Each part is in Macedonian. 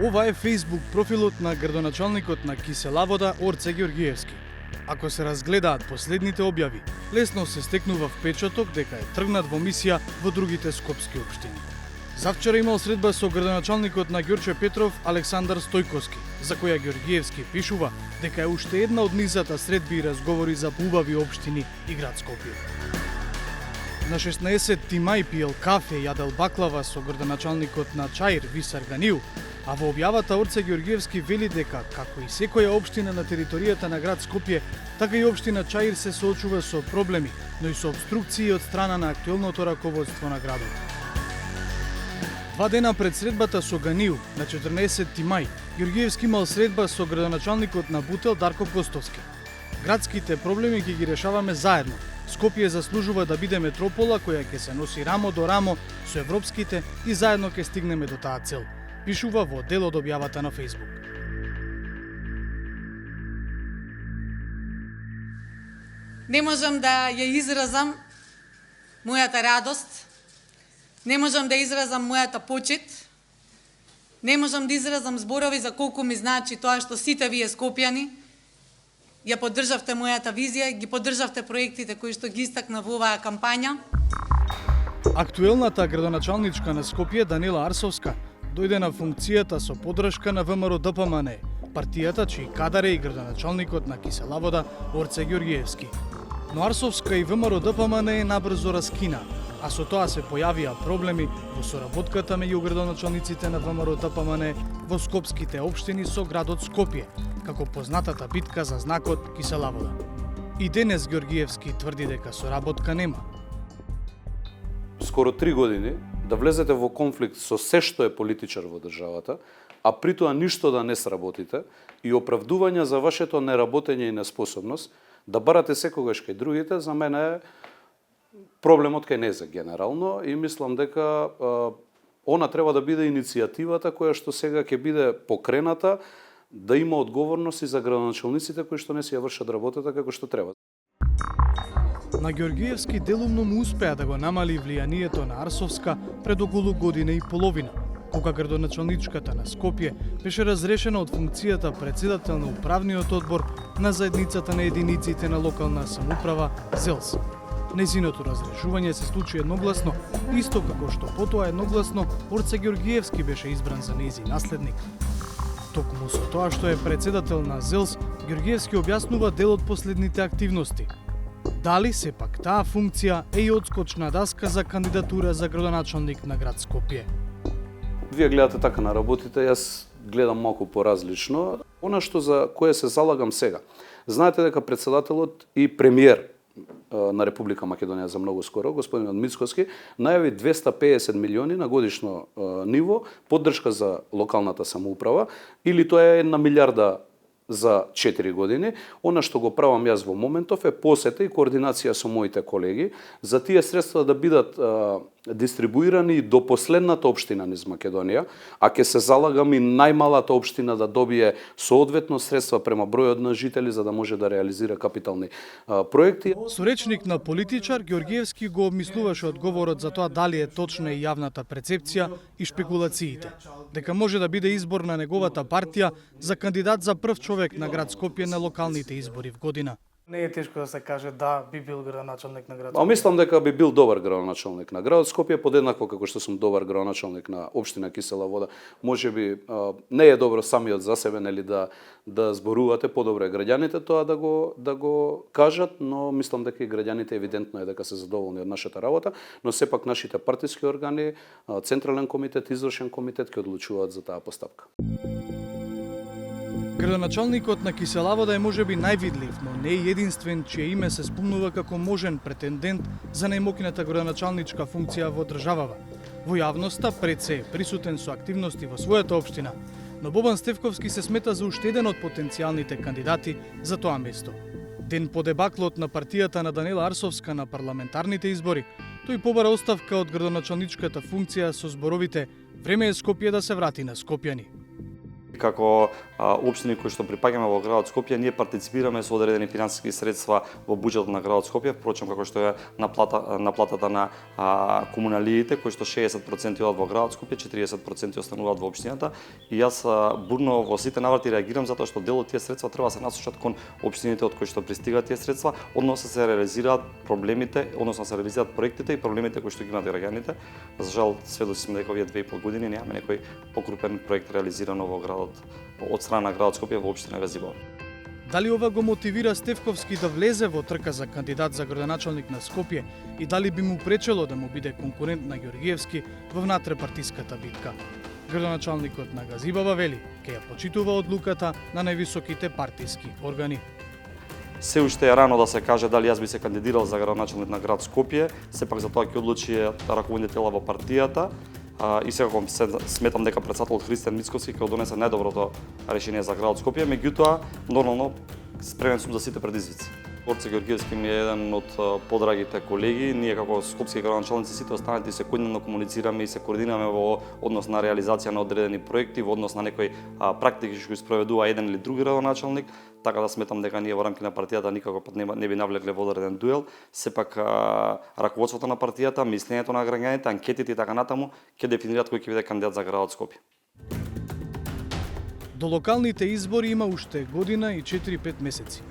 Ова е Facebook профилот на градоначалникот на Киселавода Орце Ѓорѓиевски. Ако се разгледаат последните објави, лесно се стекнува впечаток дека е тргнат во мисија во другите скопски општини. Завчера имал средба со градоначалникот на Ѓорче Петров Александар Стојковски, за која Ѓорѓиевски пишува дека е уште една од низата средби и разговори за поубави општини и град Скопје. На 16 мај пиел кафе и јадел баклава со градоначалникот на Чаир Висар Ганиу, а во објавата Орце Ѓорѓиевски вели дека, како и секоја општина на територијата на град Скопје, така и општина Чаир се соочува со проблеми, но и со обструкции од страна на актуелното раководство на градот. 2 дена пред средбата со Ганиу, на 14 мај, Ѓорѓиевски имал средба со градоначалникот на Бутел Дарко Костовски. Градските проблеми ќе ги решаваме заедно. Скопје заслужува да биде метропола која ќе се носи рамо до рамо со европските и заедно ќе стигнеме до таа цел, пишува во дел од објавата на Facebook. Не можам да ја изразам мојата радост, не можам да изразам мојата почит, не можам да изразам зборови за колку ми значи тоа што сите вие скопјани ја поддржавте мојата визија, ги поддржавте проектите кои што ги истакна во оваа кампања. Актуелната градоначалничка на Скопје Данила Арсовска дојде на функцијата со поддршка на ВМРО ДПМН, партијата чиј кадар е и градоначалникот на Киселавода Орце Ѓорѓиевски. Но Арсовска и ВМРО ДПМН набрзо раскина, а со тоа се појавија проблеми во соработката меѓу градоначалниците на ВМРО ДПМН во скопските општини со градот Скопје, како познатата битка за знакот Киселавода. И денес Ѓорѓиевски тврди дека соработка нема. Скоро 3 години да влезете во конфликт со се што е политичар во државата, а при тоа ништо да не сработите и оправдувања за вашето неработење и неспособност, да барате секогаш кај другите, за мене е проблемот кај незе генерално и мислам дека она треба да биде иницијативата која што сега ќе биде покрената, да има одговорност и за градоначалниците кои што не си ја вршат работата како што треба. На Ѓорѓиевски делумно му успеа да го намали влијанието на Арсовска пред околу година и половина, кога градоначалничката на Скопје беше разрешена од функцијата председател на управниот одбор на заедницата на единиците на локална самоуправа ЗЕЛС. Незиното разрешување се случи едногласно, исто како што потоа едногласно Орце Ѓорѓиевски беше избран за нејзин наследник. Токму со тоа што е председател на ЗЕЛС, Ѓорѓиевски објаснува дел од последните активности. Дали сепак таа функција е и одскочна даска за кандидатура за градоначалник на град Скопје? Вие гледате така на работите, јас гледам малку поразлично. Она што за кое се залагам сега. Знаете дека председателот и премиер на Република Македонија за многу скоро, господинот Мицкоски, најави 250 милиони на годишно ниво поддршка за локалната самоуправа, или тоа е 1 милиарда за 4 години. Она што го правам јас во моментов е посета и координација со моите колеги за тие средства да бидат дистрибуирани до последната општина низ Македонија, а ќе се залагам и најмалата општина да добие соодветно средства према бројот на жители за да може да реализира капитални проекти. Со речник на политичар, Ѓорѓиевски го обмислуваше одговорот за тоа дали е точна и јавната перцепција и шпекулациите, дека може да биде избор на неговата партија за кандидат за прв човек на град Скопје на локалните избори в година. Не е тешко да се каже да би бил градоначалник на град Скопје. Мислам дека би бил добар градоначалник на градот Скопје, подеднакво како што сум добар градоначалник на општина Киселавода. Можеби не е добро самиот за себе нели да зборувате, подобро е граѓаните тоа да го кажат, но мислам дека и граѓаните евидентно е дека се задоволни од нашата работа, но сепак нашите партиски органи, Централен комитет, Извршен комитет ќе одлучуваат за таа постапка. Градоначалникот на Киселавода е можеби највидлив, но не е единствен чие име се спомнува како можен претендент за најмокната градоначалничка функција во државава. Во јавноста пред се е присутен со активности во својата општина, но Бобан Стефковски се смета за уште еден од потенцијалните кандидати за тоа место. Ден по дебаклот на партијата на Данила Арсовска на парламентарните избори, тој побара оставка од градоначалничката функција со зборовите: "Време е Скопје да се врати на скопјани". Како општини кои што припаѓаме во градот Скопје, ние партиципираме со одредени финансиски средства во буџетот на градот Скопје, впрочем како што е наплатата на комуналиите, кои што 60% одат во градот Скопје, 40% остануваат во општината, и јас бурно во сите наврати реагирам затоа што дел од тие средства треба да се насочат кон општините од кои што пристигаат тие средства, односно се реализираат проблемите, односно се реализираат проектите и проблемите кои што ги имаат граѓаните. За жал, сведоци сме дека овие 2,5 години немаме некој покрупен проект реализирано во градот од страна на градот Скопје во општина Газибово. Дали ова го мотивира Стефковски да влезе во трка за кандидат за градоначалник на Скопје и дали би му пречело да му биде конкурент на Ѓоргиевски во внатрепартиската битка? Градоначалникот на Газибава вели ќе ја почитува одлуката на највисоките партиски органи. Се уште е рано да се каже дали јас би се кандидирал за градоначалник на град Скопје, сепак за тоа ќе одлучи раководните тела во партијата. И секако сметам дека претседателот Христијан Мицковски ќе донесе најдоброто решение за градот Скопје, меѓутоа нормално спремен сум за сите предизвици. Орце Ѓоргиевски ми е еден од подрагите колеги. Ние како скопски градоначалници сите останати секојдневно комуницираме и се координираме во однос на реализација на одредени проекти, во однос на некои практики што спроведува еден или друг градоначалник, така да сметам дека ние во рамки на партијата никако пат не би навлегле во одреден дуел. Сепак раководството на партијата, мислењето на граѓаните, анкетите и така натаму ќе дефинираат кој ќе биде кандидат за градот Скопје. До локалните избори има уште година и 4-5 месеци.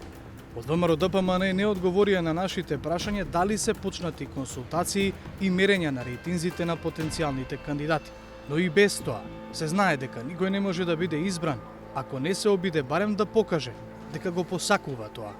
Од ВМРО ДПМН не одговорија на нашите прашања дали се почнати консултации и мерења на рейтинзите на потенцијалните кандидати. Но и без тоа, се знае дека никој не може да биде избран ако не се обиде барем да покаже дека го посакува тоа.